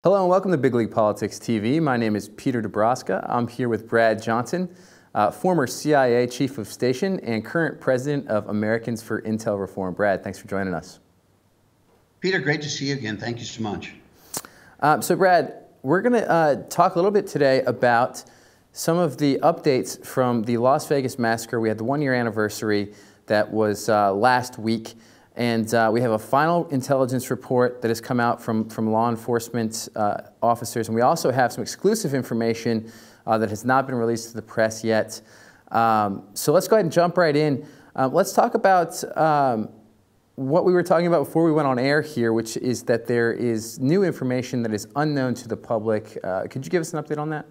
Hello and welcome to Big League Politics TV. My name is Peter Dabrowska. I'm here with Brad Johnson, former CIA Chief of Station and current President of Americans for Intel Reform. Brad, thanks for joining us. Peter, great to see you again. Thank you so much. So Brad, we're going to talk a little bit today about some of the updates from the Las Vegas massacre. We had the one-year anniversary that was last week. And we have a final intelligence report that has come out from law enforcement officers. And we also have some exclusive information that has not been released to the press yet. So let's go ahead and jump right in. Let's talk about what we were talking about before we went on air here, which is that there is new information that is unknown to the public. Could you give us an update on that?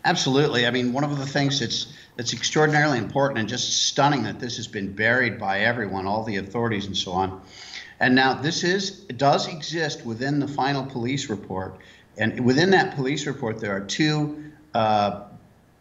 Absolutely. I mean, one of the things that's extraordinarily important and just stunning that this has been buried by everyone, all the authorities and so on. And now it does exist within the final police report. And within that police report, there are two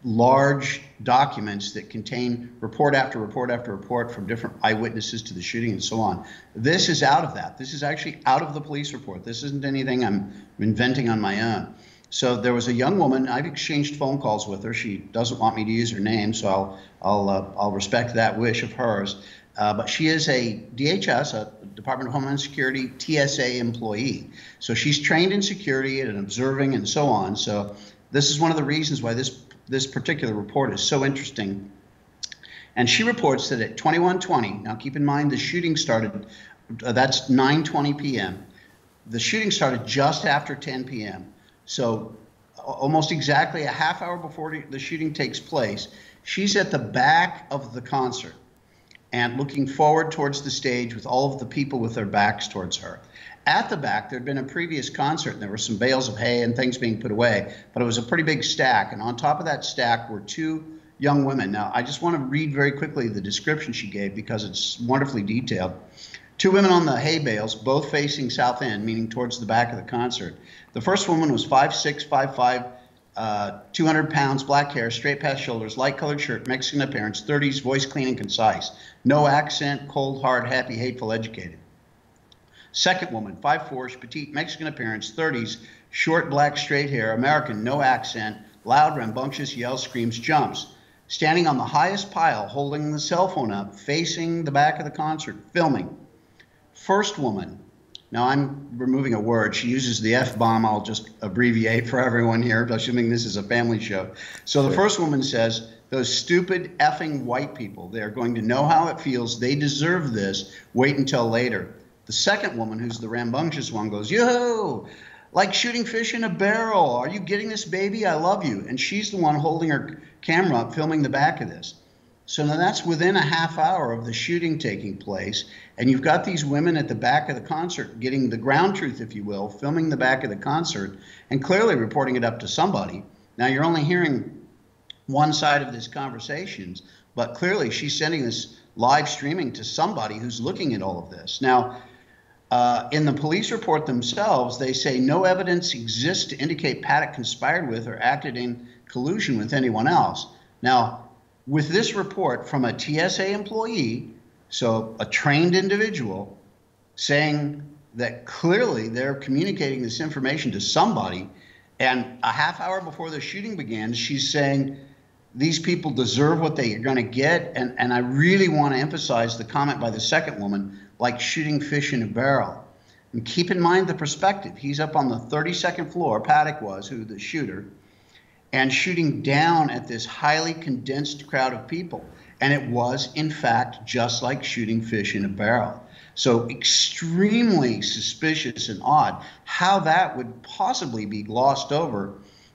large documents that contain report after report after report from different eyewitnesses to the shooting and so on. This is out of that. This is actually out of the police report. This isn't anything I'm inventing on my own. So there was a young woman. I've exchanged phone calls with her. She doesn't want me to use her name, so I'll respect that wish of hers. But she is a DHS, a Department of Homeland Security TSA employee. So she's trained in security and observing and so on. So this is one of the reasons why this particular report is so interesting. And she reports that at 21:20, now keep in mind the shooting started, that's 9:20 p.m. The shooting started just after 10 p.m. So almost exactly a half hour before the shooting takes place, she's at the back of the concert and looking forward towards the stage with all of the people with their backs towards her. At the back, there had been a previous concert, and there were some bales of hay and things being put away, but it was a pretty big stack. And on top of that stack were two young women. Now, I just want to read very quickly the description she gave because it's wonderfully detailed. Two women on the hay bales, both facing south end, meaning towards the back of the concert. The first woman was 5'6", 5'5", 200 pounds, black hair, straight past shoulders, light-colored shirt, Mexican appearance, 30s, voice clean and concise. No accent, cold, hard, happy, hateful, educated. Second woman, 5'4", petite, Mexican appearance, 30s, short, black, straight hair, American, no accent, loud, rambunctious, yells, screams, jumps. Standing on the highest pile, holding the cell phone up, facing the back of the concert, filming. First woman, now I'm removing a word. She uses the F-bomb. I'll just abbreviate for everyone here, assuming this is a family show. So the first woman says, those stupid effing white people, they're going to know how it feels. They deserve this. Wait until later. The second woman, who's the rambunctious one, goes, yo, like shooting fish in a barrel. Are you getting this, baby? I love you. And she's the one holding her camera up, filming the back of this. So now that's within a half hour of the shooting taking place. And you've got these women at the back of the concert getting the ground truth, if you will, filming the back of the concert and clearly reporting it up to somebody. Now you're only hearing one side of this conversation, but clearly she's sending this live streaming to somebody who's looking at all of this. Now, in the police report themselves, they say no evidence exists to indicate Paddock conspired with or acted in collusion with anyone else. Now, with this report from a TSA employee, so a trained individual, saying that clearly they're communicating this information to somebody, and a half hour before the shooting began, she's saying these people deserve what they are going to get, and I really want to emphasize the comment by the second woman, like shooting fish in a barrel. And keep in mind the perspective. He's up on the 32nd floor, Paddock was, who the shooter, and shooting down at this highly condensed crowd of people. And it was, in fact, just like shooting fish in a barrel. So extremely suspicious and odd how that would possibly be glossed over.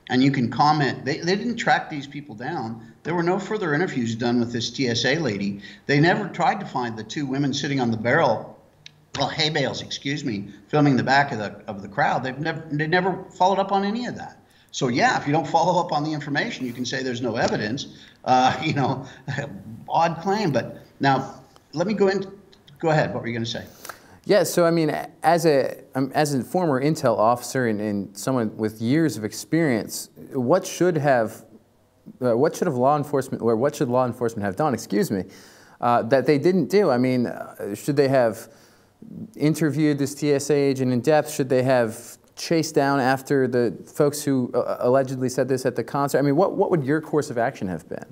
And you can comment, they didn't track these people down. There were no further interviews done with this TSA lady. They never tried to find the two women sitting on the hay bales, excuse me, filming the back of the crowd. They never followed up on any of that. So yeah, if you don't follow up on the information, you can say there's no evidence. You know, odd claim. But now let me go ahead. What were you going to say? Yeah. So I mean, as a former intel officer and someone with years of experience, what should law enforcement have done? Excuse me, that they didn't do? I mean, should they have interviewed this TSA agent in depth? Should they have chase down after the folks who allegedly said this at the concert? I mean, what would your course of action have been?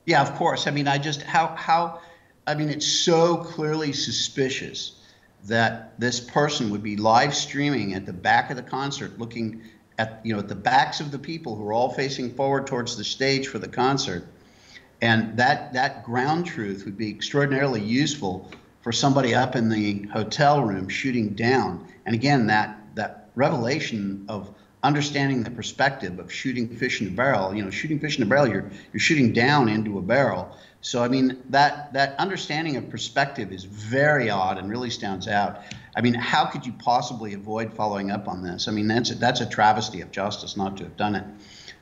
Yeah, of course. I mean, I mean, it's so clearly suspicious that this person would be live streaming at the back of the concert, looking at, at the backs of the people who are all facing forward towards the stage for the concert. And that ground truth would be extraordinarily useful for somebody up in the hotel room shooting down. And again, that revelation of understanding the perspective of shooting fish in a barrel, shooting fish in a barrel, you're shooting down into a barrel. So, I mean, that understanding of perspective is very odd and really stands out. I mean, how could you possibly avoid following up on this? I mean, that's a travesty of justice not to have done it.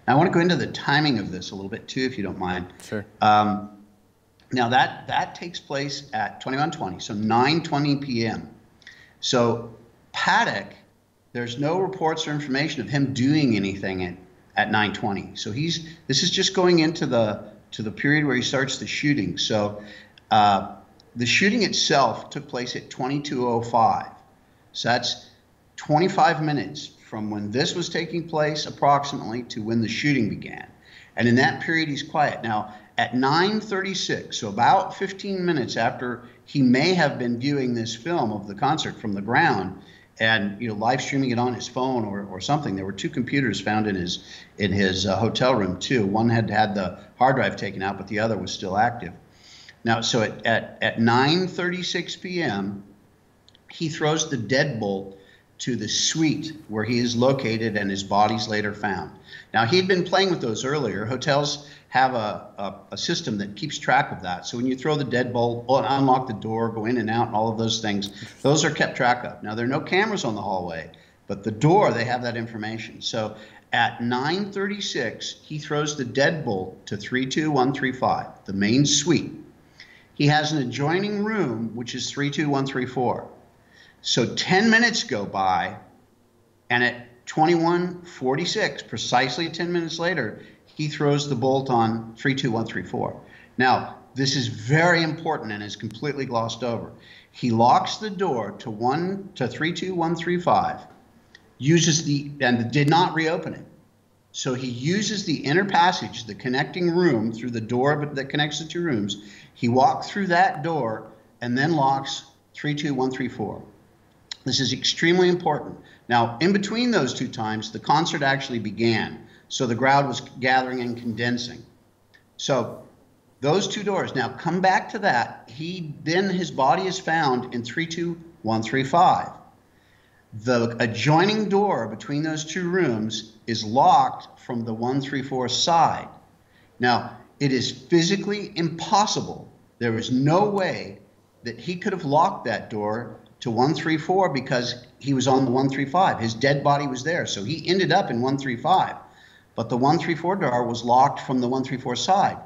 Now, I want to go into the timing of this a little bit too, if you don't mind. Sure. Now, that takes place at 21:20, so 9:20 p.m. So Paddock, there's no reports or information of him doing anything at 9:20. So this is just going into the period where he starts the shooting. So the shooting itself took place at 22:05. So that's 25 minutes from when this was taking place approximately to when the shooting began. And in that period, he's quiet. Now, at 9:36, so about 15 minutes after he may have been viewing this film of the concert from the ground and live streaming it on his phone or something, there were two computers found in his hotel room too. One had the hard drive taken out, but the other was still active. Now, so at 9:36 p.m., he throws the deadbolt to the suite where he is located and his body's later found. Now, he'd been playing with those earlier. Hotels have a system that keeps track of that. So when you throw the deadbolt, unlock the door, go in and out, and all of those things, those are kept track of. Now, there are no cameras on the hallway, but the door, they have that information. So at 9:36, he throws the deadbolt to 32135, the main suite. He has an adjoining room, which is 32134. So 10 minutes go by, and at 21:46, precisely 10 minutes later, he throws the bolt on 32134. Now, this is very important and is completely glossed over. He locks the door to 32135, and did not reopen it. So he uses the inner passage, the connecting room through the door that connects the two rooms. He walked through that door and then locks 32134. This is extremely important. Now, in between those two times, the concert actually began. So the crowd was gathering and condensing. So those two doors. Now come back to that. His body is found in 32135. The adjoining door between those two rooms is locked from the 134 side. Now, it is physically impossible. There is no way that he could have locked that door to 134 because he was on the 135. His dead body was there. So he ended up in 135. But the 134 door was locked from the 134 side.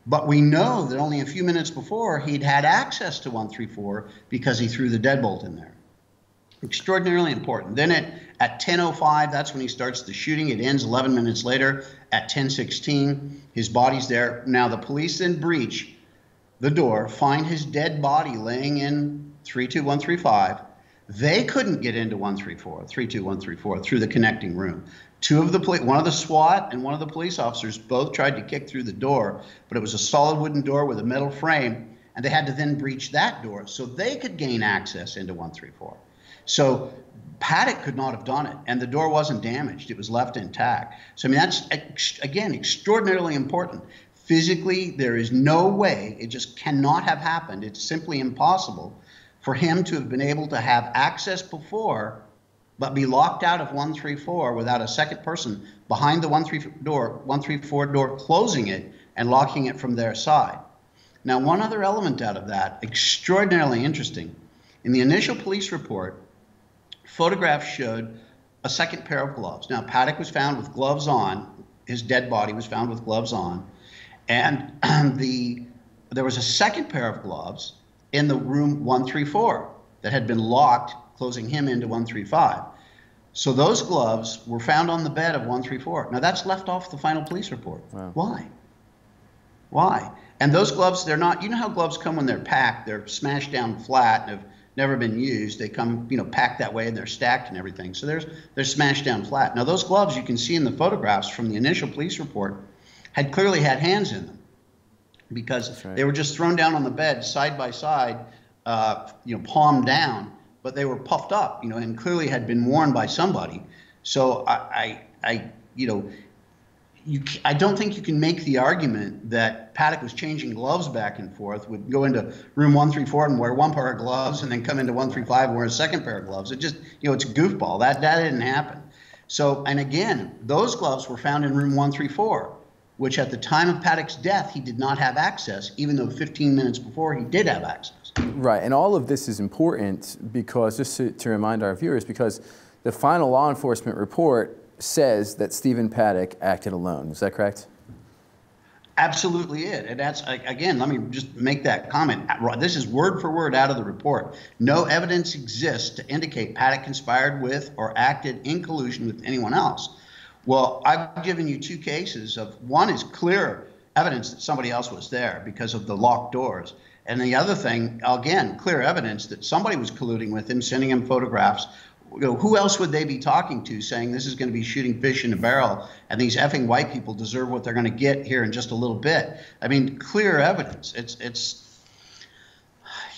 But we know that only a few minutes before he'd had access to 134 because he threw the deadbolt in there. Extraordinarily important. Then at 10:05, that's when he starts the shooting. It ends 11 minutes later at 10:16. His body's there. Now the police then breach the door, find his dead body laying in 32135. They couldn't get into 32134 through the connecting room. One of the SWAT and one of the police officers both tried to kick through the door, but it was a solid wooden door with a metal frame, and they had to then breach that door so they could gain access into 134. So Paddock could not have done it, and the door wasn't damaged. It was left intact. So, I mean, that's, again, extraordinarily important. Physically, there is no way, it just cannot have happened. It's simply impossible for him to have been able to have access before, but be locked out of 134 without a second person behind the 134 door closing it and locking it from their side. Now, one other element out of that, extraordinarily interesting. In the initial police report, photographs showed a second pair of gloves. Now, Paddock was found with gloves on. His dead body was found with gloves on. And there was a second pair of gloves in the room 134 that had been locked, closing him into 135. So those gloves were found on the bed of 134. Now, that's left off the final police report. Wow. Why? Why? And those gloves, they're not, you know how gloves come when they're packed, they're smashed down flat and have never been used. They come, packed that way, and they're stacked and everything. So they're smashed down flat. Now those gloves, you can see in the photographs from the initial police report, had clearly had hands in them, because they were just thrown down on the bed side by side, palm down, but they were puffed up, and clearly had been worn by somebody. So I don't think you can make the argument that Paddock was changing gloves back and forth, would go into room 134 and wear one pair of gloves, and then come into 135 and wear a second pair of gloves. It just, it's a goofball. That didn't happen. So, and again, those gloves were found in room 134, which at the time of Paddock's death, he did not have access, even though 15 minutes before he did have access. Right, and all of this is important because, just to remind our viewers, because the final law enforcement report says that Stephen Paddock acted alone. Is that correct? Absolutely it. And that's, again, let me just make that comment. This is word for word out of the report. No evidence exists to indicate Paddock conspired with or acted in collusion with anyone else. Well, I've given you two cases of, one is clear evidence that somebody else was there because of the locked doors. And the other thing, again, clear evidence that somebody was colluding with him, sending him photographs. Who else would they be talking to, saying this is going to be shooting fish in a barrel and these effing white people deserve what they're going to get here in just a little bit? I mean, clear evidence. It's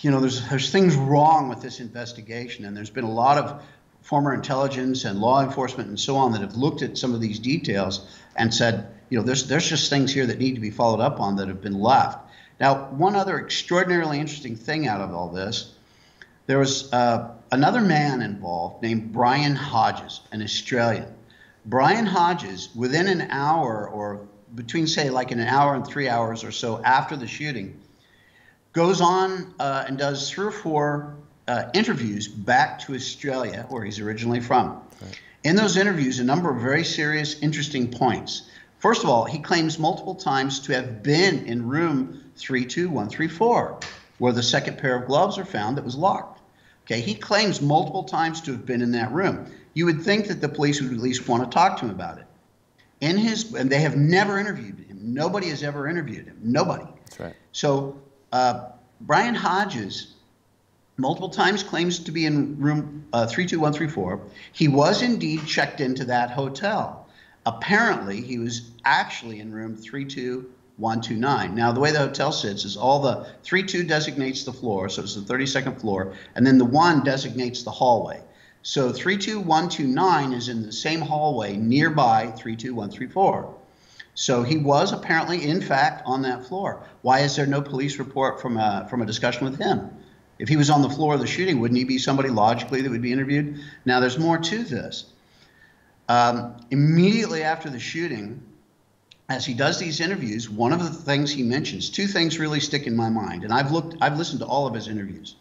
there's things wrong with this investigation, and there's been a lot of former intelligence and law enforcement and so on that have looked at some of these details and said, there's just things here that need to be followed up on that have been left. Now, one other extraordinarily interesting thing out of all this, there was another man involved named Brian Hodges, an Australian. Brian Hodges, within an hour, or between, say, like an hour and 3 hours or so after the shooting, goes on and does 3 or 4 interviews back to Australia, where he's originally from. Right. In those interviews, a number of very serious, interesting points. First of all, he claims multiple times to have been in room 32134, where the second pair of gloves are found that was locked. Okay, he claims multiple times to have been in that room. You would think that the police would at least want to talk to him about it. And they have never interviewed him. Nobody has ever interviewed him. Nobody. That's right. So Brian Hodges multiple times claims to be in room 32134. He was indeed checked into that hotel. Apparently, he was actually in room 32129. Now, the way the hotel sits is all the 32 designates the floor, so it's the 32nd floor, and then the 1 designates the hallway. So 32129 is in the same hallway nearby 32134. So he was apparently, in fact, on that floor. Why is there no police report from a discussion with him? If he was on the floor of the shooting, wouldn't he be somebody logically that would be interviewed? Now, there's more to this. Immediately after the shooting, as he does these interviews, one of the things he mentions, 2 things really stick in my mind, and I've listened to all of his interviews,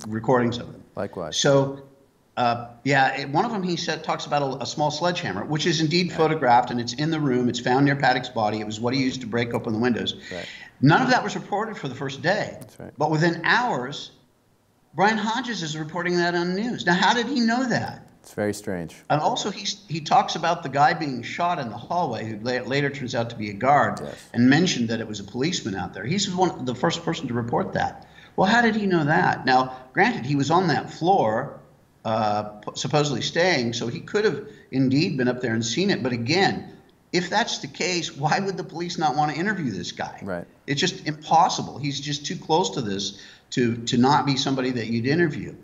recordings of them. Likewise. So, one of them he talks about a small sledgehammer, which is indeed photographed, and it's in the room. It's found near Paddock's body. It was what he used to break open the windows. Right. None of that was reported for the first day. That's right. But within hours, Brian Hodges is reporting that on the news. Now, how did he know that? It's very strange. And also, he talks about the guy being shot in the hallway, who later turns out to be a guard, yes, and mentioned that it was a policeman out there. He's the first person to report that. Well, how did he know that? Now, granted, he was on that floor, supposedly staying, so he could have indeed been up there and seen it. But again, if that's the case, why would the police not want to interview this guy? Right. It's just impossible. He's just too close to this to not be somebody that you'd interview.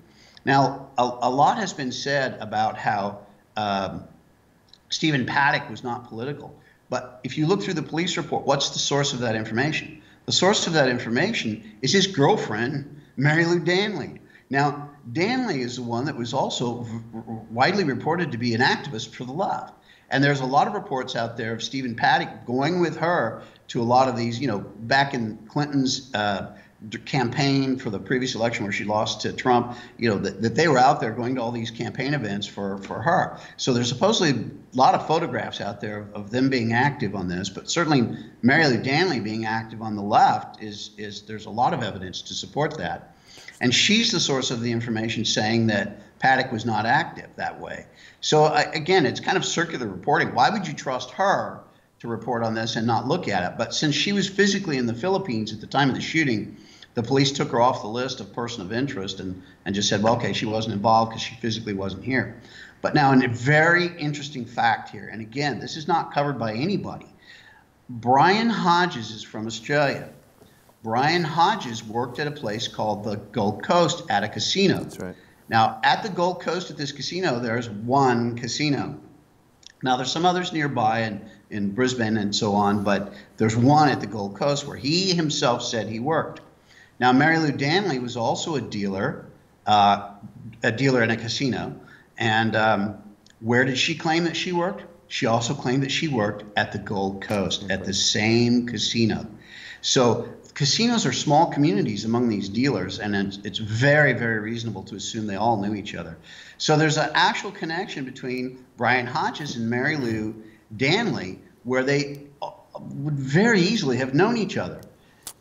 Now, a lot has been said about how Stephen Paddock was not political. But if you look through the police report, what's the source of that information? The source of that information is his girlfriend, Mary Lou Danley. Now, Danley is the one that was also widely reported to be an activist for the left. And there's a lot of reports out there of Stephen Paddock going with her to a lot of these, back in Clinton's campaign for the previous election where she lost to Trump, that they were out there going to all these campaign events for her. So there's supposedly a lot of photographs out there of them being active on this, but certainly Mary Lou Danley being active on the left there's a lot of evidence to support that. And she's the source of the information saying that Paddock was not active that way. So again, it's kind of circular reporting. Why would you trust her to report on this and not look at it? But since she was physically in the Philippines at the time of the shooting, The police took her off the list of person of interest and just said, well, okay, she wasn't involved because she physically wasn't here. But now, a very interesting fact here, and again, this is not covered by anybody. Brian Hodges is from Australia. Brian Hodges worked at a place called the Gold Coast at a casino. That's right. Now, at the Gold Coast at this casino, there's one casino. Now, there's some others nearby in Brisbane and so on, but there's one at the Gold Coast where he himself said he worked. Now, Mary Lou Danley was also a dealer in a casino. And where did she claim that she worked? She also claimed that she worked at the Gold Coast, at the same casino. So casinos are small communities among these dealers, and it's very, very reasonable to assume they all knew each other. So there's an actual connection between Brian Hodges and Mary Lou Danley where they would very easily have known each other.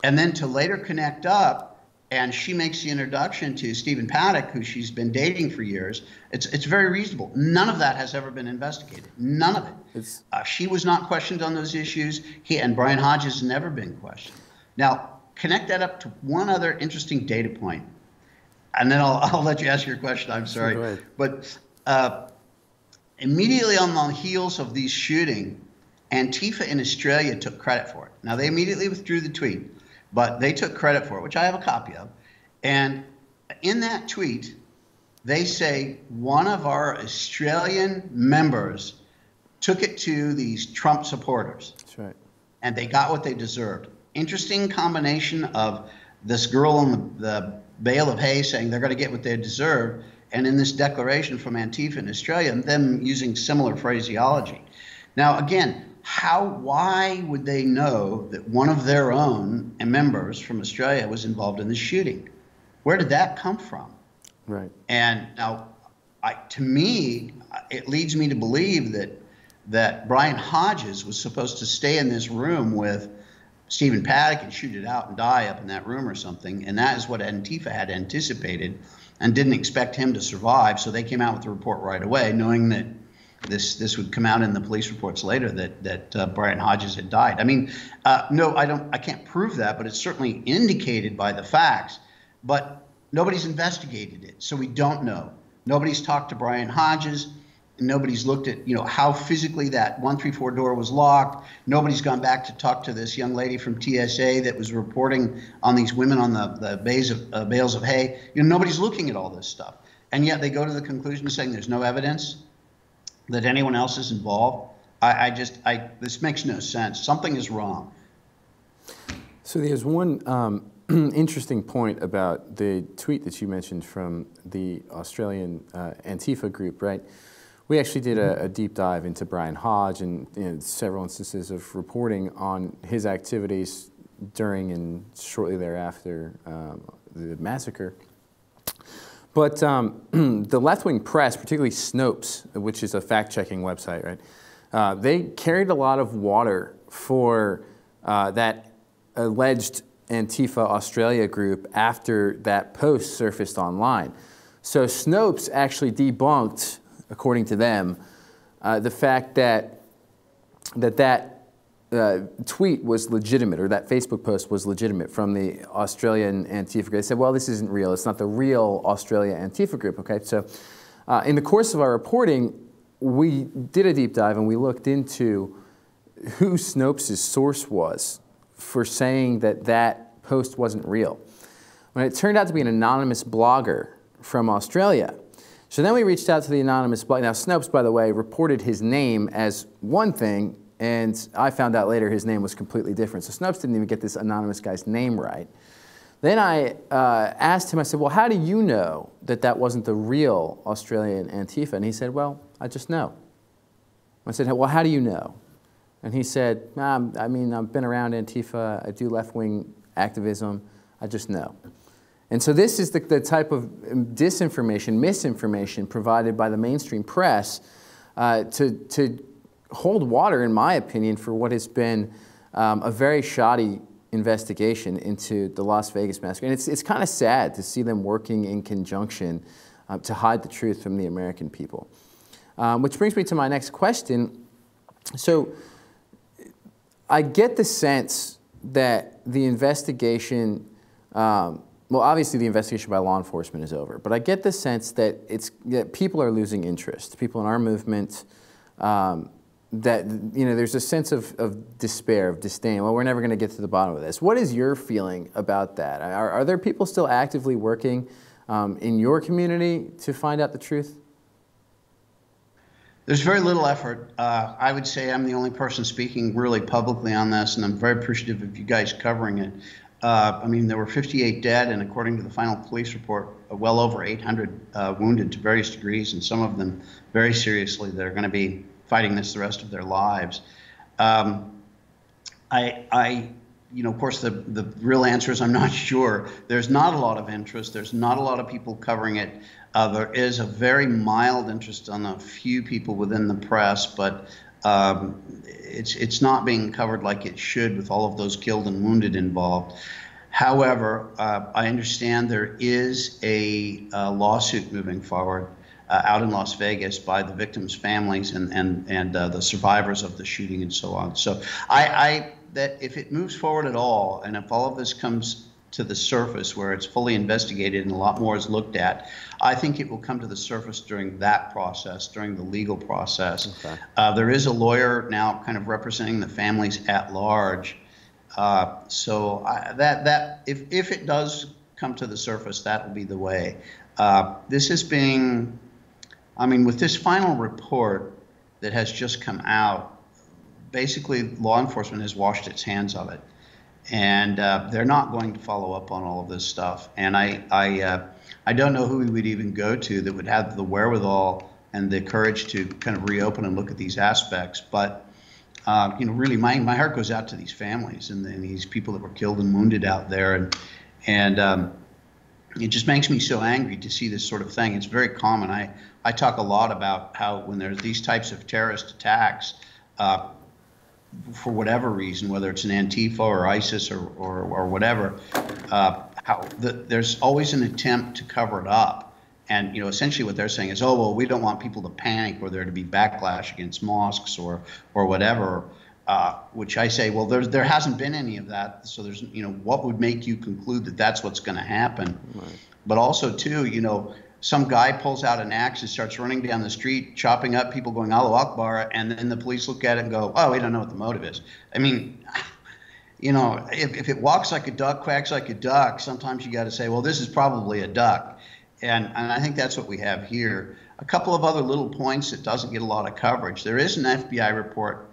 And then to later connect up, and she makes the introduction to Stephen Paddock, who she's been dating for years. It's very reasonable. None of that has ever been investigated. None of it. She was not questioned on those issues. And Brian Hodges has never been questioned. Now, connect that up to one other interesting data point, and then I'll let you ask your question. I'm sorry. Go ahead. But immediately on the heels of these shooting, Antifa in Australia took credit for it. Now, they immediately withdrew the tweet, but they took credit for it, which I have a copy of. And in that tweet, they say one of our Australian members took it to these Trump supporters. That's right. And they got what they deserved. Interesting combination of this girl on the bale of hay saying they're going to get what they deserve, and in this declaration from Antifa in Australia, and them using similar phraseology. Now, again, why would they know that one of their own members from Australia was involved in the shooting? Where did that come from? Right. And now, to me, it leads me to believe that Brian Hodges was supposed to stay in this room with Stephen Paddock and shoot it out and die up in that room or something. And that is what Antifa had anticipated and didn't expect him to survive. So they came out with the report right away, knowing that this would come out in the police reports later that Brian Hodges had died. I mean, no, I can't prove that, but it's certainly indicated by the facts. But nobody's investigated it, so we don't know. Nobody's talked to Brian Hodges. Nobody's looked at, how physically that 134 door was locked. Nobody's gone back to talk to this young lady from TSA that was reporting on these women on the bales of hay. Nobody's looking at all this stuff. And yet they go to the conclusion saying there's no evidence that anyone else is involved. This makes no sense. Something is wrong. So there's one interesting point about the tweet that you mentioned from the Australian Antifa group, right? We actually did a deep dive into Brian Hodge and several instances of reporting on his activities during and shortly thereafter the massacre. But the left-wing press, particularly Snopes, which is a fact-checking website, right? They carried a lot of water for that alleged Antifa Australia group after that post surfaced online. So Snopes actually debunked, according to them, the fact that tweet was legitimate, or that Facebook post was legitimate from the Australian Antifa group. They said, well, this isn't real. It's not the real Australia Antifa group, okay? So in the course of our reporting, we did a deep dive and we looked into who Snopes' source was for saying that post wasn't real. When it turned out to be an anonymous blogger from Australia. So then we reached out to the anonymous blogger. Now, Snopes, by the way, reported his name as one thing, and I found out later his name was completely different. So Snopes didn't even get this anonymous guy's name right. Then I asked him, I said, well, how do you know that wasn't the real Australian Antifa? And he said, well, I just know. I said, well, how do you know? And he said, I mean, I've been around Antifa. I do left-wing activism. I just know. And so this is the type of disinformation, misinformation provided by the mainstream press to hold water, in my opinion, for what has been a very shoddy investigation into the Las Vegas massacre. And it's kind of sad to see them working in conjunction to hide the truth from the American people. Which brings me to my next question. So I get the sense that the investigation Well, obviously the investigation by law enforcement is over, but I get the sense that that people are losing interest. People in our movement, that there's a sense of despair, of disdain. Well, we're never going to get to the bottom of this. What is your feeling about that? Are there people still actively working in your community to find out the truth? There's very little effort. I would say I'm the only person speaking really publicly on this, and I'm very appreciative of you guys covering it. I mean, there were 58 dead, and according to the final police report, well over 800 wounded to various degrees, and some of them very seriously. They're going to be fighting this the rest of their lives. Of course, the real answer is I'm not sure. There's not a lot of interest. There's not a lot of people covering it. There is a very mild interest on a few people within the press, but it's not being covered like it should with all of those killed and wounded involved. However, I understand there is a lawsuit moving forward out in Las Vegas by the victims' families and the survivors of the shooting and so on. So that if it moves forward at all, and if all of this comes to the surface where it's fully investigated and a lot more is looked at, I think it will come to the surface during that process, during the legal process. Okay. There is a lawyer now kind of representing the families at large. So if it does come to the surface, that will be the way. This is being, I mean, with this final report that has just come out, basically law enforcement has washed its hands of it. And they're not going to follow up on all of this stuff. And I don't know who we would even go to that would have the wherewithal and the courage to kind of reopen and look at these aspects. But really, my heart goes out to these families and these people that were killed and wounded out there. And it just makes me so angry to see this sort of thing. It's very common. I talk a lot about how when there's these types of terrorist attacks, for whatever reason, whether it's an Antifa or ISIS or whatever, there's always an attempt to cover it up. And essentially what they're saying is, oh, well, we don't want people to panic or there to be backlash against mosques or whatever, which I say, well, there hasn't been any of that. So there's, what would make you conclude that that's what's going to happen? Right. But also, too, some guy pulls out an axe and starts running down the street, chopping up people going Allahu Akbar, and then the police look at it and go, oh, we don't know what the motive is. I mean, if it walks like a duck, quacks like a duck, sometimes you got to say, well, this is probably a duck. And I think that's what we have here. A couple of other little points that doesn't get a lot of coverage. There is an FBI report,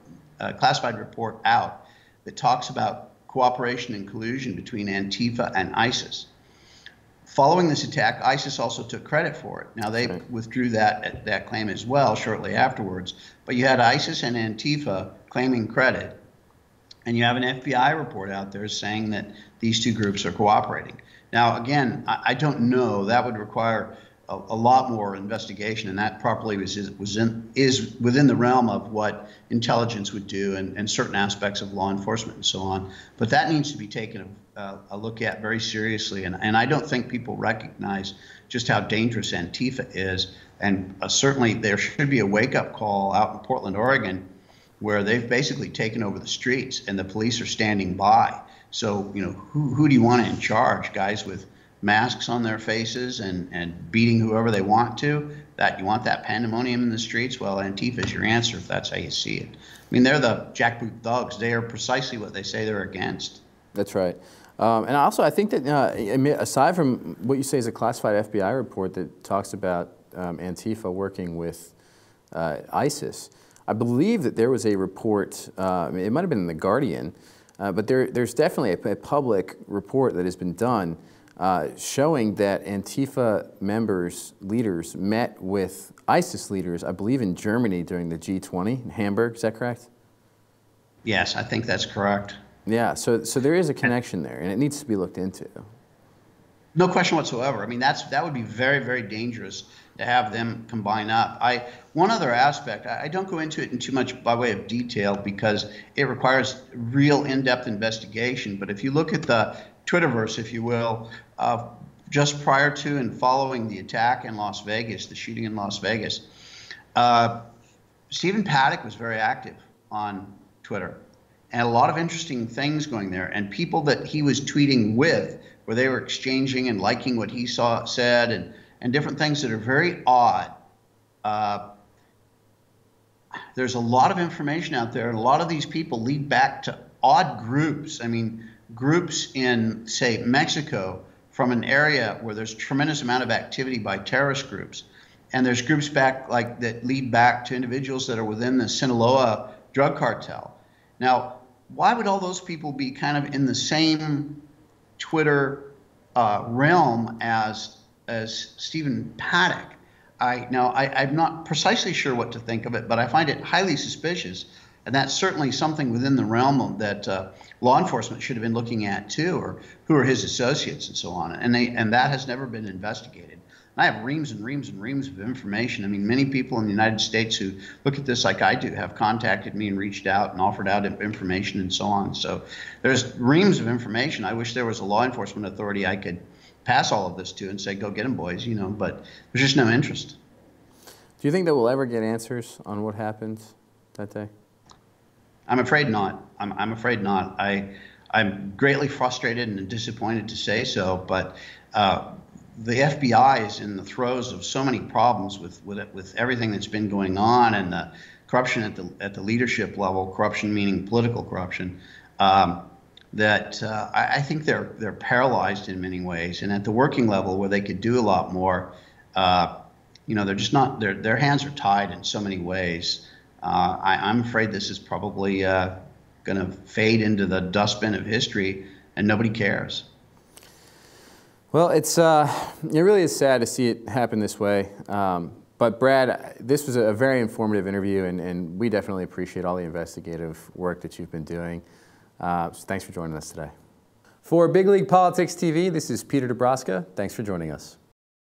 classified report out that talks about cooperation and collusion between Antifa and ISIS. Following this attack, ISIS also took credit for it. Now, they withdrew that claim as well shortly afterwards. But you had ISIS and Antifa claiming credit, and you have an FBI report out there saying that these two groups are cooperating. Now, again, I don't know. That would require a lot more investigation, and that probably is within the realm of what intelligence would do and certain aspects of law enforcement and so on. But that needs to be taken a look at very seriously, and I don't think people recognize just how dangerous Antifa is. And certainly there should be a wake-up call out in Portland, Oregon, where they've basically taken over the streets and the police are standing by. So, who do you want in charge? Guys with masks on their faces and beating whoever they want to? That you want that pandemonium in the streets? Well, Antifa is your answer if that's how you see it. I mean, they're the jackboot thugs. They are precisely what they say they're against. That's right. And also, I think that aside from what you say is a classified FBI report that talks about Antifa working with ISIS, I believe that there was a report, it might have been in The Guardian, but there's definitely a public report that has been done showing that Antifa members, leaders, met with ISIS leaders, I believe in Germany during the G20 in Hamburg. Is that correct? Yes, I think that's correct. Yeah, so there is a connection there, and it needs to be looked into. No question whatsoever. I mean, that would be very, very dangerous to have them combine up. One other aspect, I don't go into it in too much by way of detail because it requires real in-depth investigation. But if you look at the Twitterverse, if you will, just prior to and following the attack in Las Vegas, the shooting in Las Vegas, Stephen Paddock was very active on Twitter. And a lot of interesting things going there. And people that he was tweeting with where they were exchanging and liking what he said, and different things that are very odd. There's a lot of information out there, and a lot of these people lead back to odd groups. I mean, groups in, say, Mexico, from an area where there's a tremendous amount of activity by terrorist groups. And there's groups back that lead back to individuals that are within the Sinaloa drug cartel. Now, why would all those people be kind of in the same Twitter realm as Stephen Paddock? I'm not precisely sure what to think of it, but I find it highly suspicious. And that's certainly something within the realm that law enforcement should have been looking at too, or who are his associates and so on. And that has never been investigated. I have reams and reams and reams of information. I mean, many people in the United States who look at this like I do have contacted me and reached out and offered out information and so on. So there's reams of information. I wish there was a law enforcement authority I could pass all of this to and say, go get them, boys, you know, but there's just no interest. Do you think that we'll ever get answers on what happened that day? I'm afraid not. I'm afraid not. I'm greatly frustrated and disappointed to say so, but the FBI is in the throes of so many problems with everything that's been going on, and the corruption at the leadership level, corruption meaning political corruption, that I think they're paralyzed in many ways. And at the working level, where they could do a lot more, you know, they're just not. Their hands are tied in so many ways. I'm afraid this is probably going to fade into the dustbin of history, and nobody cares. Well, it really is sad to see it happen this way. But Brad, this was a very informative interview, and we definitely appreciate all the investigative work that you've been doing. So thanks for joining us today. For Big League Politics TV, this is Peter Dabrowska. Thanks for joining us.